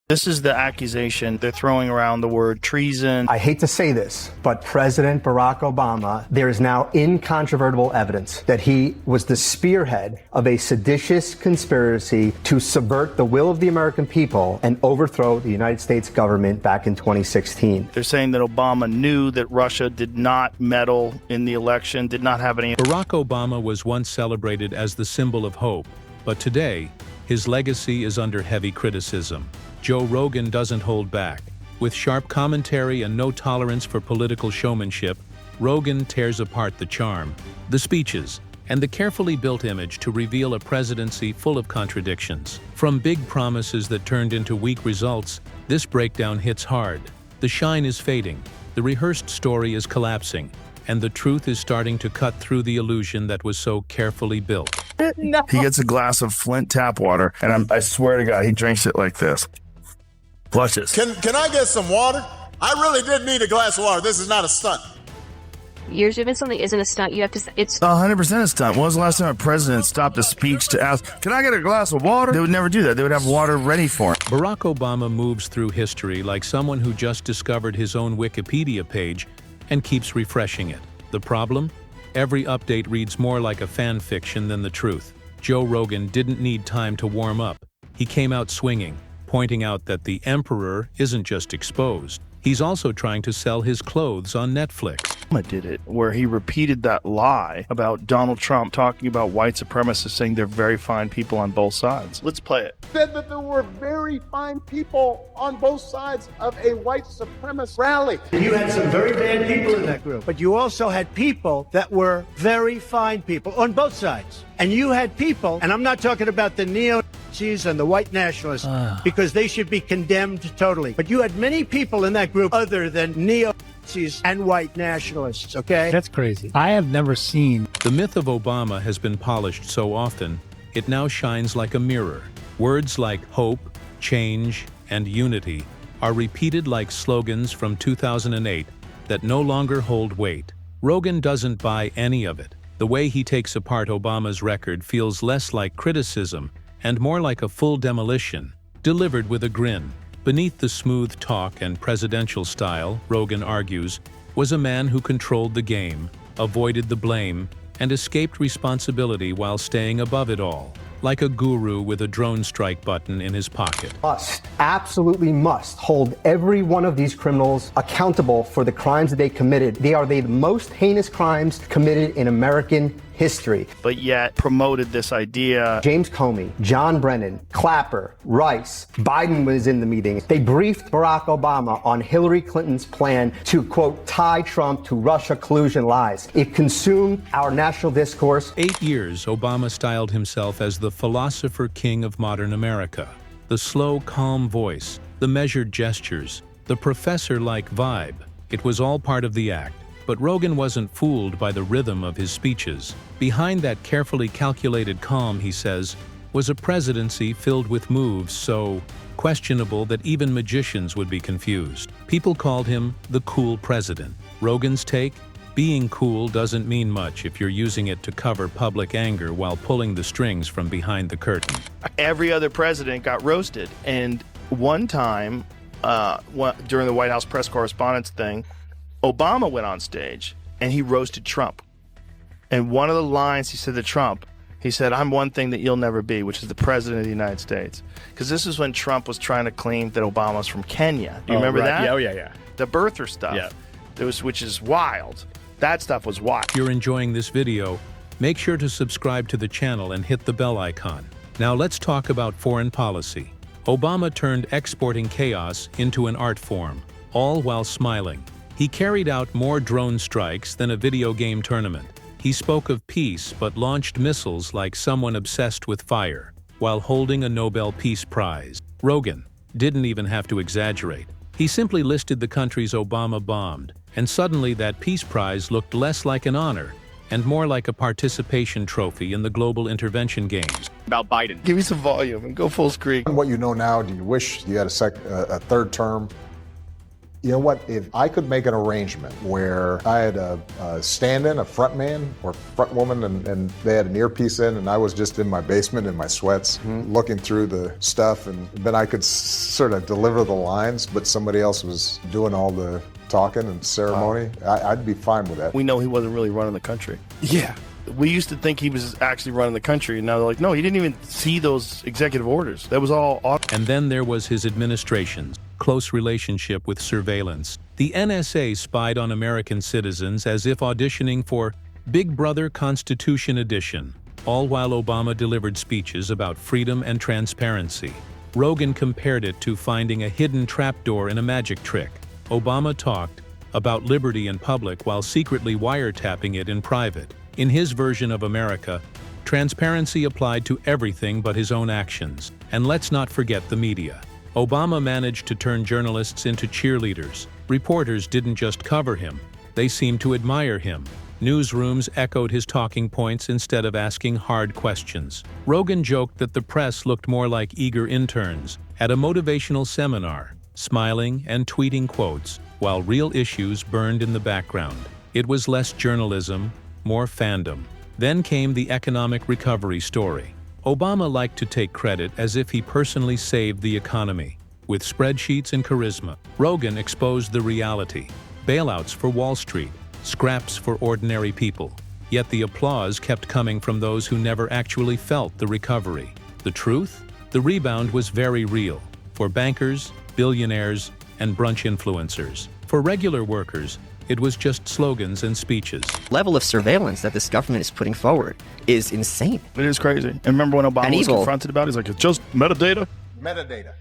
This is the accusation. They're throwing around the word treason. I hate to say this, but President Barack Obama, there is now incontrovertible evidence that he was the spearhead of a seditious conspiracy to subvert the will of the American people and overthrow the United States government back in 2016. They're saying that Obama knew that Russia did not meddle in the election, did not have any. Barack Obama was once celebrated as the symbol of hope, but today, his legacy is under heavy criticism. Joe Rogan doesn't hold back. With sharp commentary and no tolerance for political showmanship, Rogan tears apart the charm, the speeches, and the carefully built image to reveal a presidency full of contradictions. From big promises that turned into weak results, this breakdown hits hard. The shine is fading, the rehearsed story is collapsing, and the truth is starting to cut through the illusion that was so carefully built. No. He gets a glass of Flint tap water, and I swear to God, he drinks it like this. Watch this. Can I get some water? I really did need a glass of water. This is not a stunt. You're doing something isn't a stunt. You have to. It's 100% a stunt. When was the last time a president stopped a speech to ask, "Can I get a glass of water?" They would never do that. They would have water ready for him. Barack Obama moves through history like someone who just discovered his own Wikipedia page and keeps refreshing it. The problem? Every update reads more like a fan fiction than the truth. Joe Rogan didn't need time to warm up. He came out swinging, pointing out that the emperor isn't just exposed. He's also trying to sell his clothes on Netflix. Obama did it, where he repeated that lie about Donald Trump talking about white supremacists, saying they're very fine people on both sides. Let's play it. Said that there were very fine people on both sides of a white supremacist rally. You had some very bad people in that group, but you also had people that were very fine people on both sides. And you had people, and I'm not talking about the neo-Nazis and the white nationalists, because they should be condemned totally. But you had many people in that group other than neo-Nazis and white nationalists, okay? That's crazy. I have never seen. The myth of Obama has been polished so often, it now shines like a mirror. Words like hope, change, and unity are repeated like slogans from 2008 that no longer hold weight. Rogan doesn't buy any of it. The way he takes apart Obama's record feels less like criticism and more like a full demolition, delivered with a grin. Beneath the smooth talk and presidential style, Rogan argues, was a man who controlled the game, avoided the blame, and escaped responsibility while staying above it all, like a guru with a drone strike button in his pocket. Absolutely must hold every one of these criminals accountable for the crimes that they committed. They are the most heinous crimes committed in American history. But yet promoted this idea. James Comey, John Brennan, Clapper, Rice, Biden was in the meeting. They briefed Barack Obama on Hillary Clinton's plan to, quote, tie Trump to Russia collusion lies. It consumed our national discourse. 8 years, Obama styled himself as the philosopher king of modern America. The slow, calm voice, the measured gestures, the professor-like vibe. It was all part of the act. But Rogan wasn't fooled by the rhythm of his speeches. Behind that carefully calculated calm, he says, was a presidency filled with moves so questionable that even magicians would be confused. People called him the cool president. Rogan's take? Being cool doesn't mean much if you're using it to cover public anger while pulling the strings from behind the curtain. Every other president got roasted. And one time, during the White House press correspondence thing, Obama went on stage and he roasted Trump. And one of the lines he said to Trump, he said, "I'm one thing that you'll never be," which is the president of the United States. Because this is when Trump was trying to claim that Obama was from Kenya. Do you remember that? Yeah, yeah. The birther stuff. Yeah. Which is wild. That stuff was wild. If you're enjoying this video, make sure to subscribe to the channel and hit the bell icon. Now let's talk about foreign policy. Obama turned exporting chaos into an art form, all while smiling. He carried out more drone strikes than a video game tournament. He spoke of peace but launched missiles like someone obsessed with fire, while holding a Nobel Peace Prize. Rogan didn't even have to exaggerate. He simply listed the countries Obama bombed, and suddenly that Peace Prize looked less like an honor and more like a participation trophy in the global intervention games. About Biden. Give me some volume and go full screen. What you know now, do you wish you had a third term? You know what? If I could make an arrangement where I had a stand-in, a front man or front woman, and they had an earpiece in, and I was just in my basement in my sweats looking through the stuff, and then I could sort of deliver the lines, but somebody else was doing all the talking and ceremony, I'd be fine with that. We know he wasn't really running the country. Yeah. We used to think he was actually running the country, and now they're like, no, he didn't even see those executive orders. That was all And then there was his administration's close relationship with surveillance. The NSA spied on American citizens as if auditioning for Big Brother Constitution Edition, all while Obama delivered speeches about freedom and transparency. Rogan compared it to finding a hidden trapdoor in a magic trick. Obama talked about liberty in public while secretly wiretapping it in private. In his version of America, transparency applied to everything but his own actions. And let's not forget the media. Obama managed to turn journalists into cheerleaders. Reporters didn't just cover him, they seemed to admire him. Newsrooms echoed his talking points instead of asking hard questions. Rogan joked that the press looked more like eager interns at a motivational seminar, smiling and tweeting quotes, while real issues burned in the background. It was less journalism, more fandom. Then came the economic recovery story. Obama liked to take credit as if he personally saved the economy. With spreadsheets and charisma, Rogan exposed the reality. Bailouts for Wall Street, scraps for ordinary people. Yet the applause kept coming from those who never actually felt the recovery. The truth? The rebound was very real. For bankers, billionaires, and brunch influencers. For regular workers, it was just slogans and speeches. Level of surveillance that this government is putting forward is insane. It is crazy. And remember when Obama was confronted about it? He's like, it's just metadata. Metadata.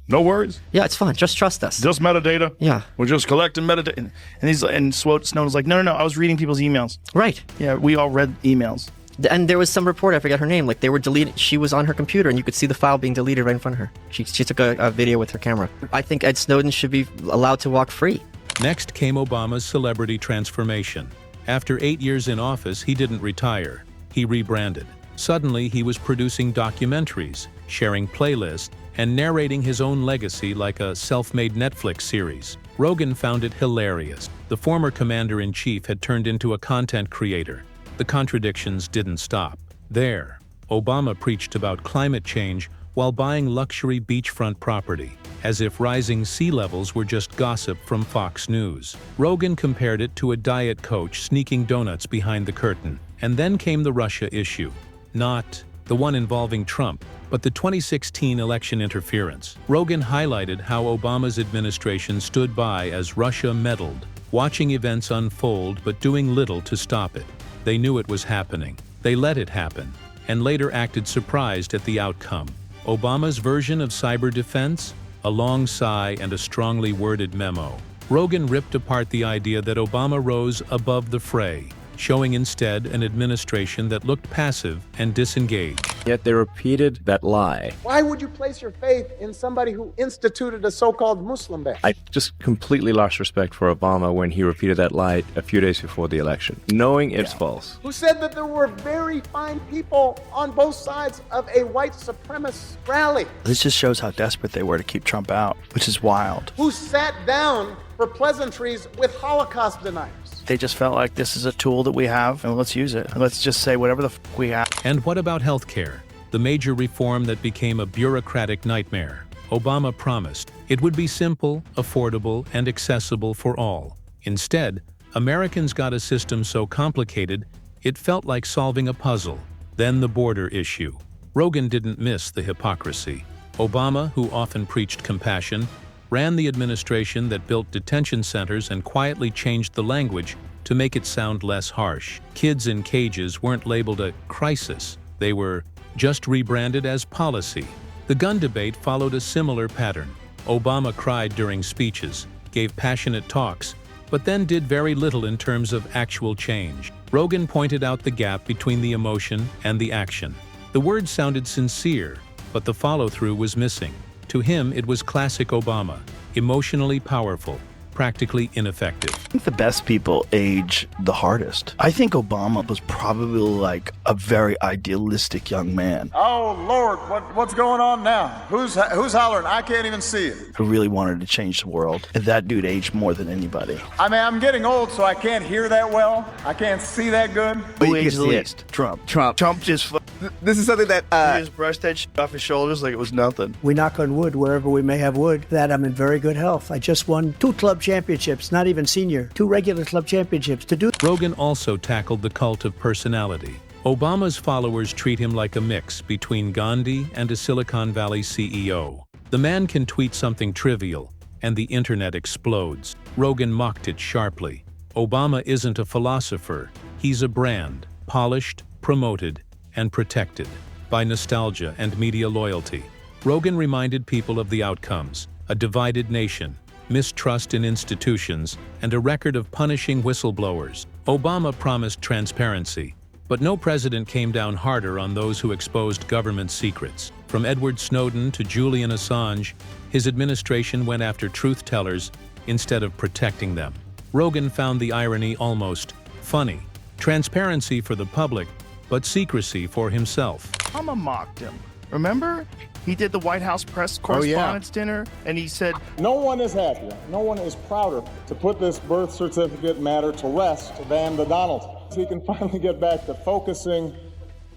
No worries. Yeah, it's fine. Just trust us. Just metadata. Yeah. We're just collecting metadata. And Snowden's like, no, I was reading people's emails. Right. Yeah, we all read emails. And there was some reporter, I forget her name, like they were deleted. She was on her computer and you could see the file being deleted right in front of her. She took a video with her camera. I think Ed Snowden should be allowed to walk free. Next came Obama's celebrity transformation. After 8 years in office, he didn't retire. He rebranded. Suddenly, he was producing documentaries, sharing playlists, and narrating his own legacy like a self-made Netflix series. Rogan found it hilarious. The former commander-in-chief had turned into a content creator. The contradictions didn't stop. There, Obama preached about climate change while buying luxury beachfront property, as if rising sea levels were just gossip from Fox News. Rogan compared it to a diet coach sneaking donuts behind the curtain. And then came the Russia issue. Not the one involving Trump, but the 2016 election interference. Rogan highlighted how Obama's administration stood by as Russia meddled, watching events unfold but doing little to stop it. They knew it was happening. They let it happen, and later acted surprised at the outcome. Obama's version of cyber defense? A long sigh and a strongly worded memo. Rogan ripped apart the idea that Obama rose above the fray, showing instead an administration that looked passive and disengaged. Yet they repeated that lie. Why would you place your faith in somebody who instituted a so-called Muslim ban? I just completely lost respect for Obama when he repeated that lie a few days before the election, knowing it's false. Who said that there were very fine people on both sides of a white supremacist rally? This just shows how desperate they were to keep Trump out, which is wild. Who sat down for pleasantries with Holocaust deniers? They just felt like this is a tool that we have, and let's use it. Let's just say whatever the we have. And what about healthcare? The major reform that became a bureaucratic nightmare. Obama promised it would be simple, affordable, and accessible for all. Instead, Americans got a system so complicated, it felt like solving a puzzle. Then the border issue. Rogan didn't miss the hypocrisy. Obama, who often preached compassion, ran the administration that built detention centers and quietly changed the language to make it sound less harsh. Kids in cages weren't labeled a crisis. They were just rebranded as policy. The gun debate followed a similar pattern. Obama cried during speeches, gave passionate talks, but then did very little in terms of actual change. Rogan pointed out the gap between the emotion and the action. The words sounded sincere, but the follow-through was missing. To him, it was classic Obama, emotionally powerful, practically ineffective. I think the best people age the hardest. I think Obama was probably like a very idealistic young man Oh, Lord, what's going on now? Who's hollering? I can't even see it. who really wanted to change the world. And that dude aged more than anybody. I mean, I'm getting old, so I can't hear that well. I can't see that good. Who aged the least? Trump. Trump just This is something that he just brushed that shit off his shoulders like it was nothing. We knock on wood wherever we may have wood, that I'm in very good health. I just won 2 club championships, not even senior, 2 regular club championships. Rogan also tackled the cult of personality. Obama's followers treat him like a mix between Gandhi and a Silicon Valley CEO. The man can tweet something trivial, and the internet explodes. Rogan mocked it sharply. Obama isn't a philosopher. He's a brand, polished, promoted, and protected by nostalgia and media loyalty. Rogan reminded people of the outcomes: a divided nation, mistrust in institutions, and a record of punishing whistleblowers. Obama promised transparency, but no president came down harder on those who exposed government secrets. From Edward Snowden to Julian Assange, his administration went after truth-tellers instead of protecting them. Rogan found the irony almost funny. Transparency for the public, but secrecy for himself. Obama mocked him. Remember? He did the White House press correspondence dinner, and he said, No one is happier, no one is prouder to put this birth certificate matter to rest than the Donald. So he can finally get back to focusing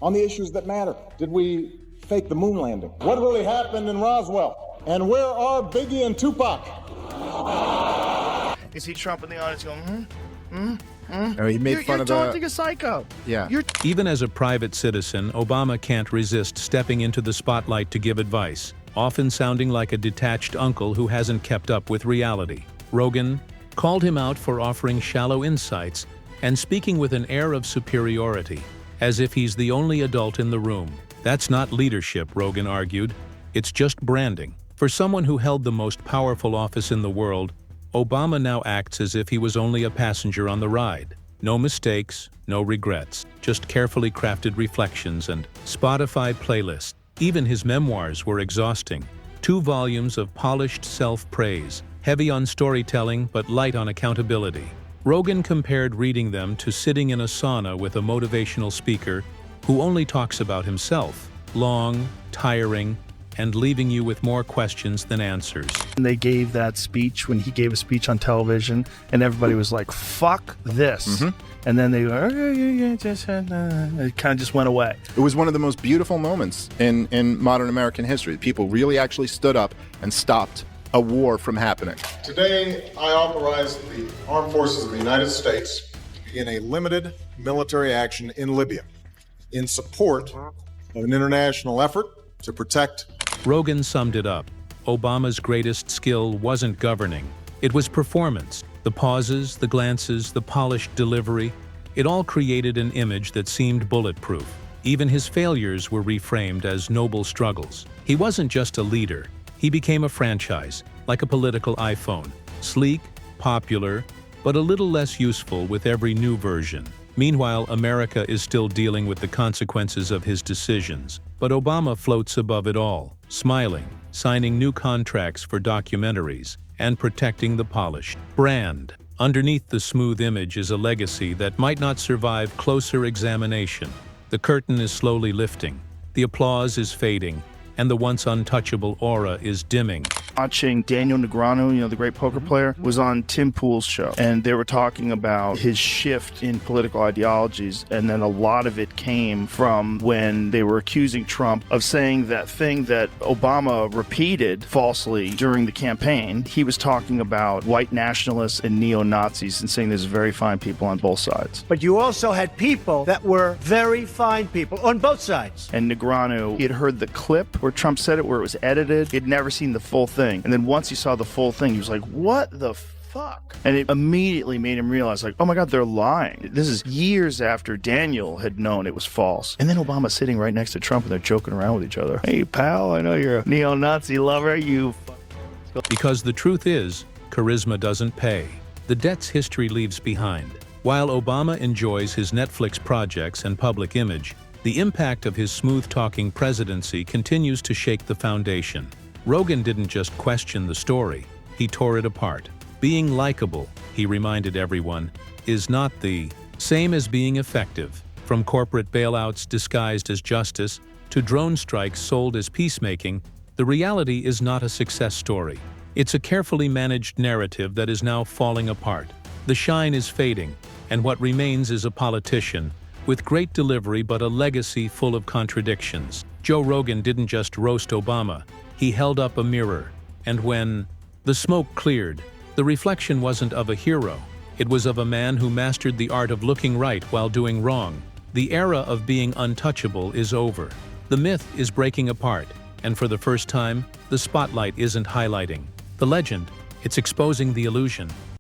on the issues that matter. Did we fake the moon landing? What really happened in Roswell? And where are Biggie and Tupac? You see Trump in the audience going, Oh, he made fun you're of taunting a psycho. Yeah. Even as a private citizen, Obama can't resist stepping into the spotlight to give advice, often sounding like a detached uncle who hasn't kept up with reality. Rogan called him out for offering shallow insights and speaking with an air of superiority, as if he's the only adult in the room. That's not leadership, Rogan argued. It's just branding. For someone who held the most powerful office in the world, Obama now acts as if he was only a passenger on the ride. No mistakes, no regrets, just carefully crafted reflections and Spotify playlists. Even his memoirs were exhausting. 2 volumes of polished self-praise, heavy on storytelling but light on accountability. Rogan compared reading them to sitting in a sauna with a motivational speaker who only talks about himself, long, tiring, and leaving you with more questions than answers. And they gave that speech when he gave a speech on television, and everybody was like, fuck this. And then they go, it kind of just went away. It was one of the most beautiful moments in modern American history. People really actually stood up and stopped a war from happening. Today, I authorize the Armed Forces of the United States to begin a limited military action in Libya in support of an international effort to protect. Rogan summed it up. Obama's greatest skill wasn't governing. It was performance. The pauses, the glances, the polished delivery. It all created an image that seemed bulletproof. Even his failures were reframed as noble struggles. He wasn't just a leader. He became a franchise, like a political iPhone. Sleek, popular, but a little less useful with every new version. Meanwhile, America is still dealing with the consequences of his decisions. But Obama floats above it all, smiling, signing new contracts for documentaries, and protecting the polished brand. Underneath the smooth image is a legacy that might not survive closer examination. The curtain is slowly lifting, the applause is fading, and the once untouchable aura is dimming. Watching Daniel Negreanu, the great poker player, was on Tim Pool's show, and they were talking about his shift in political ideologies, and then a lot of it came from when they were accusing Trump of saying that thing that Obama repeated falsely during the campaign. He was talking about white nationalists and neo-Nazis and saying there's very fine people on both sides. But you also had people that were very fine people on both sides. And Negreanu, he had heard the clip where Trump said it, where it was edited. He'd never seen the full thing. And then once he saw the full thing, he was like, what the fuck? And it immediately made him realize, like, oh my God, they're lying. This is years after Daniel had known it was false. And then Obama's sitting right next to Trump and they're joking around with each other. Hey, pal, I know you're a neo-Nazi lover. You Because the truth is, charisma doesn't pay. The debts history leaves behind. While Obama enjoys his Netflix projects and public image, the impact of his smooth-talking presidency continues to shake the foundation. Rogan didn't just question the story, he tore it apart. Being likable, he reminded everyone, is not the same as being effective. From corporate bailouts disguised as justice to drone strikes sold as peacemaking, the reality is not a success story. It's a carefully managed narrative that is now falling apart. The shine is fading, and what remains is a politician with great delivery but a legacy full of contradictions. Joe Rogan didn't just roast Obama, he held up a mirror. And when the smoke cleared, the reflection wasn't of a hero. It was of a man who mastered the art of looking right while doing wrong. The era of being untouchable is over. The myth is breaking apart, and for the first time, the spotlight isn't highlighting the legend, it's exposing the illusion.